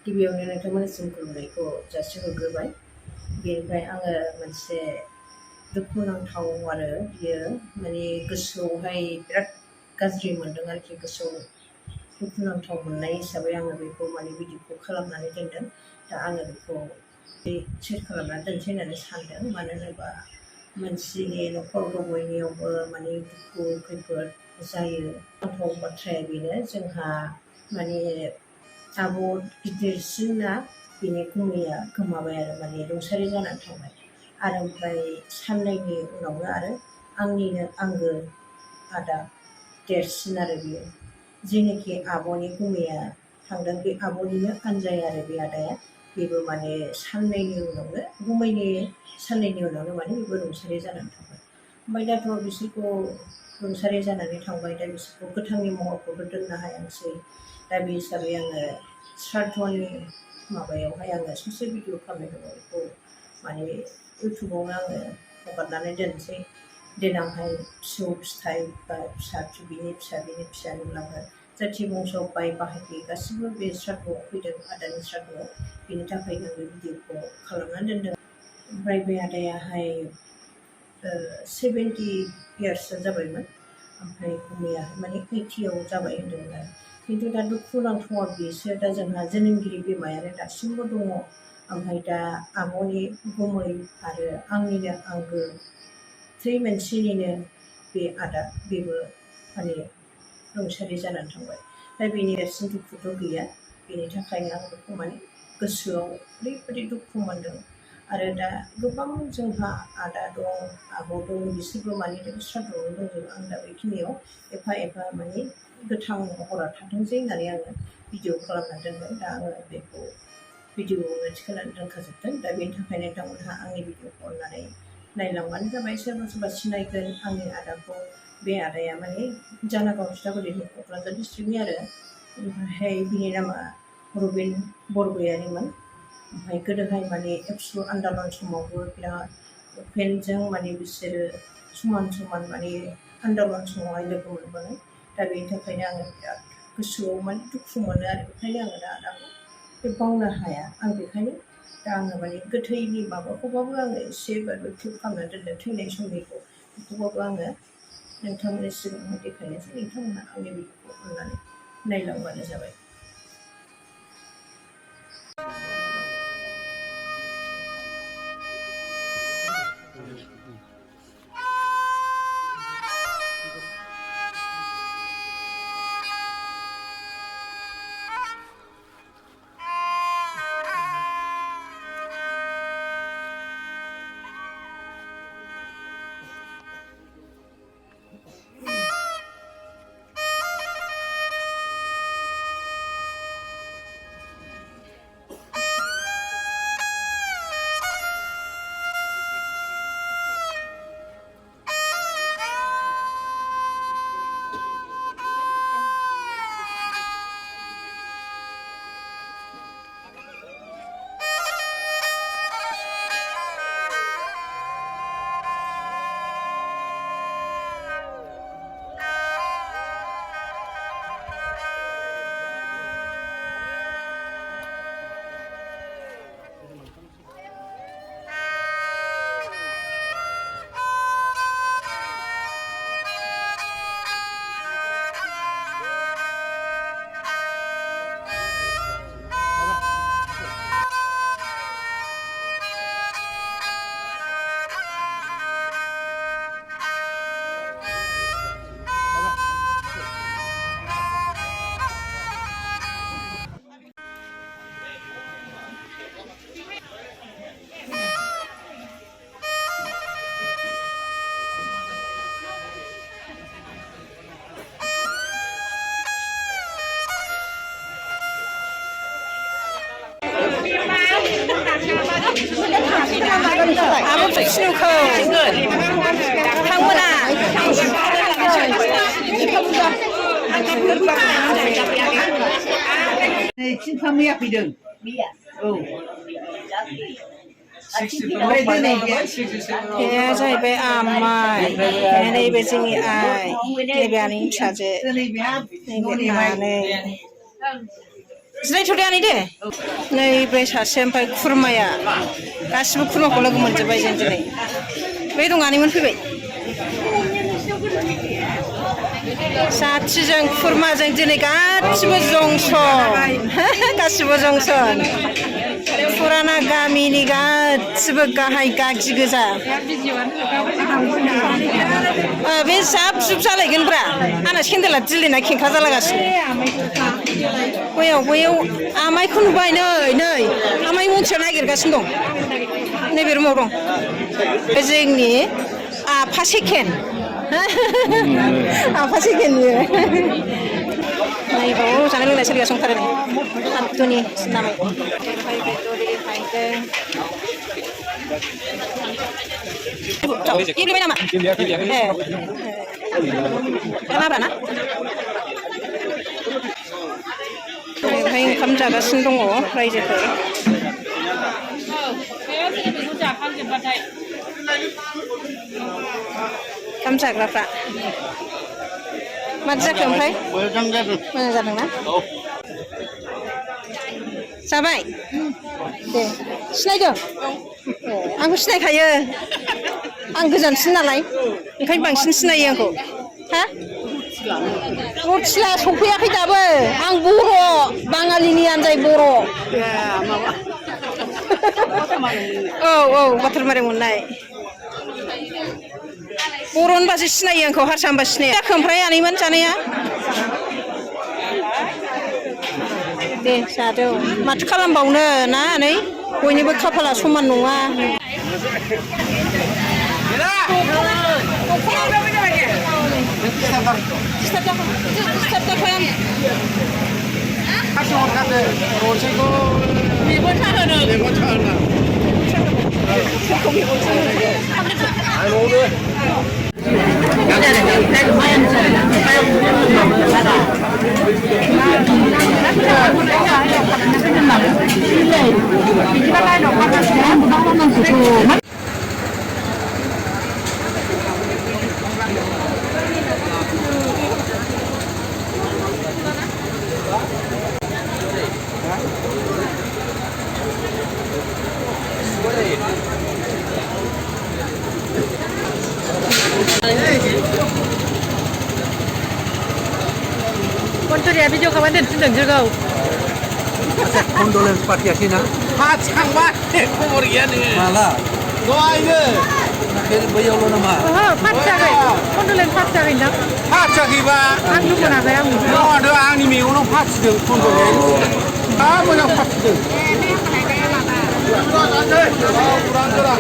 गिबियावनो नोंथांमोननिसिम खुलुमनायखौ जासिहरग्रोबाय। बेनिफ्राय आङो मोनसे दुखुनांथाव आरो बियो माने गोसोआवहाय बिराद गाज्रि मोनदों आरोखि, गोसोआव दुखुनांथाव मोननाय हिसाबै आङो बेखौ माने भिडिअखौ खालामनानै दोनदों। दा आङो बेखौ शेयार खालामनानै दोनसै होननानै सानदों। मानो होनोबा मानसिनि न'खर बयनियावबो माने दुखु खैफोद जायो। दुखुनांथाव बाथ्राया बेनो, जोंहा माने आब' गिदिरसिना बिनि गुमैया गोमाबाय आरो माने रुंसारि जानानै थांबाय। आरो ओमफ्राय साननैनि उनावनो आरो आंनिनो आंगो आदा देरसिन आरो बियो, जेनोखि आब'नि गुमैया थांदों बे आब'निनो आनजाय आरो बे आदाया, बेबो माने साननैनि उनावनो गुमैनि साननैनि उनावनो माने बेबो रुंसारि जानानै थांबाय। ओमफ्राय दाथ' बिसोरखौ रुंसारि जानानै थांबाय, दा बिसोरखौ गोथांनि महरखौथ' दोननो हायासै। दा बे हिसाबै आङो श्राद्धनि माबायावहाय आङो ससे भिडिअ खालामनाय दङ, बेखौ माने इउटुबावनो आङो हगारनानै दोनसै। देनांहाय फिसौ फिथाइ बा फिसा बिनि फिसा बिनि फिसा नुलांगोन। जाथि बंस' बाय बाहागि गासिबो बे श्राद्धआव फैदों, आदानि श्राद्धआव। बेनि थाखायनो बे भिडिअखौ खालामनानै दोनदों। ओमफ्राय बे आदायाहाय 70 इयार्ससो जाबायमोन, ओमफ्राय गुमैया माने 80आव जाबाय होन्दोंमोन आरो। खिन्थु दा दुखुनांथावा बेसो, दा जोंहा जोनोमगिरि बिमायानो दासिमबो दङ। ओमफ्राय दा आब'नि गुमै आरो आंनिनो आंगो थै मोनसेनिनो बे आदा, बेबो माने रुंसारि जानानै थांबाय। दा बेनि देरसिन दुखुथ' गैया। बेनि थाखायनो आं बेखौ माने गोसोआव ओरैबायदि दुखु मोनदों। आरो दा गोबां जोंहा आदा दं, आब' दं, बिसोरबो माने श्राद्धआवनो दंजोबो। आं दा बेखिनियाव एफा एफा माने गोथां महरा थाथोंसै होननानै आङो भिडिअ खालामनानै दोनदों। दा आङो बेखौ भिडिअआवनो थिखोनानै दोनखाजोबदों। दा बेनि थाखायनो नोंथांमोनहा आंनि भिडिअखौ अननानै नायलांबानो जाबाय। सोरबा सोरबा सिनायगोन आंनि आदाखौ। बे आदाया माने जानागाव थिथागुरिनि क'क्राझार डिस्ट्रिक्टनि आरो। ओमफ्राय बिनि नामा रबिन बरगयारिमोन। ओमफ्राय गोदोहाय माने एबसु आन्दलन समावबो बिराद उपेनजों माने बिसोरो समान समान माने आन्दलन समावहाय लोगो मोनबोनाय। दा बेनि थाखायनो आङो बिराद गोसोआव माने दुखु मोनो आरो। बेखायनो आङो दा आदाखौ बावनो हाया। आं बेखायनो दा आङो माने गोथैनि माबाखौबाबो आङो एसेबाबो क्लिप खालामनानै दोनदों, थैनाय समनिखौ। बेखौबाबो आङो नोंथांमोननि सिगाङाव देखायनोसै। नोंथांमोनहा आंनि भिडिअखौ अननानै नायलांबानो जाबाय। 아무 붙이놓고 상훈아 네, 친파무야 비등. Iya. 어. 걔 자입에 아마이 걔네 입에 징이 아이 내배 아닌 차제 내배 안에 जिरायथ'दे आनै दे नै बे सासे ओमफ्राय खुरमाया गासिबो खुरमाखौ लोगो मोनजोब्बाय जों दिनै बे दं आनैमोन फैबाय जाथिजों खुरमाजों दिनै गासिबो जंसन फुराना गामिनि गासिबो गाहाय गागि गोजा बे जाब जुब जालायगोनब्रा आंना सेन्देला दिलिना खेंखा जालागासिनो बैयाव आमाइखौ नुबाय नै आमाइ मनथिया नागिरगासिनो दं नैबे रुमाव दं जोंनि आफा सेकेन्ड आफा सेकेन्ड नायबाव जानाय लोंनाय सोलिगासिनो दंथारो नै हाथुनि नामै ओमफ्राय बेदरि हायदों गेब्लेबाय नामा माब्राना ओमफ्राय ओंखाम जागासिनो दङ रायजोफोर ओंखाम जाग्राफ्रा माथो जाखो ओमफ्राय मोजां जादोंना जाबाय दे सिनायदों आंखौ सिनायखायो आं गोजानसिन नालाय ओंखायनो बांसिन सिनायो आंखौ हा रथिला सफैयाखै दाबो आं बर' बाङालिनि आनजाय बर' औ बाथुरमारि मोननाय बर' होनबासो सिनायो आंखौ हारसा होनबा सिनाया जाखो ओमफ्राय आनैमोन जानाया दे जादो माथो खालामबावनो ना आनै बयनिबो खाफाला समान नङा Kontoria video kawan dan sedang juga. Condolence party asina. Hacang banget kemudian ini. Malah. Doain Kiri bayar lo nama. Oh, patca kai. Kondolen patca kai dah. Hacang kiba. Aku pun ada yang. Ada anime orang patch deng kondolen. Apa yang patch deng? Kurang gerah.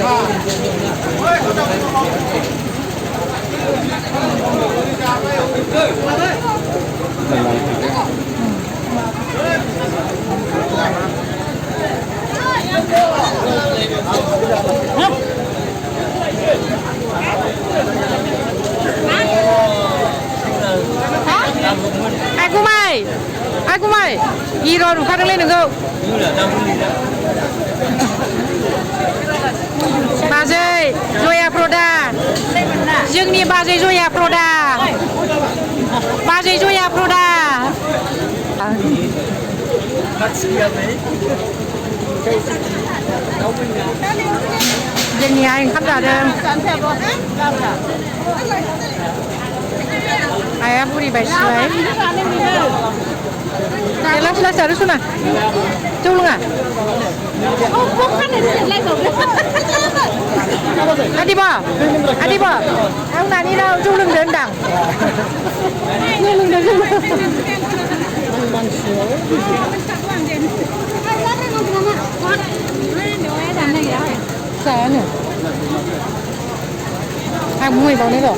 Aku mai. Hero rukan lain engkau. Bazai Zoya Proda. जोंनि बाजै जया प्रदा बाजै जया प्रदा जोंनिया ओंखाम जादों आइया बुरिबाय सिबाय लासै लासै आरो सना जौ लोङा Adiba, aku nani dah julung dendang. Julung dendang. Saya ni. Aku mau bawa ni loh.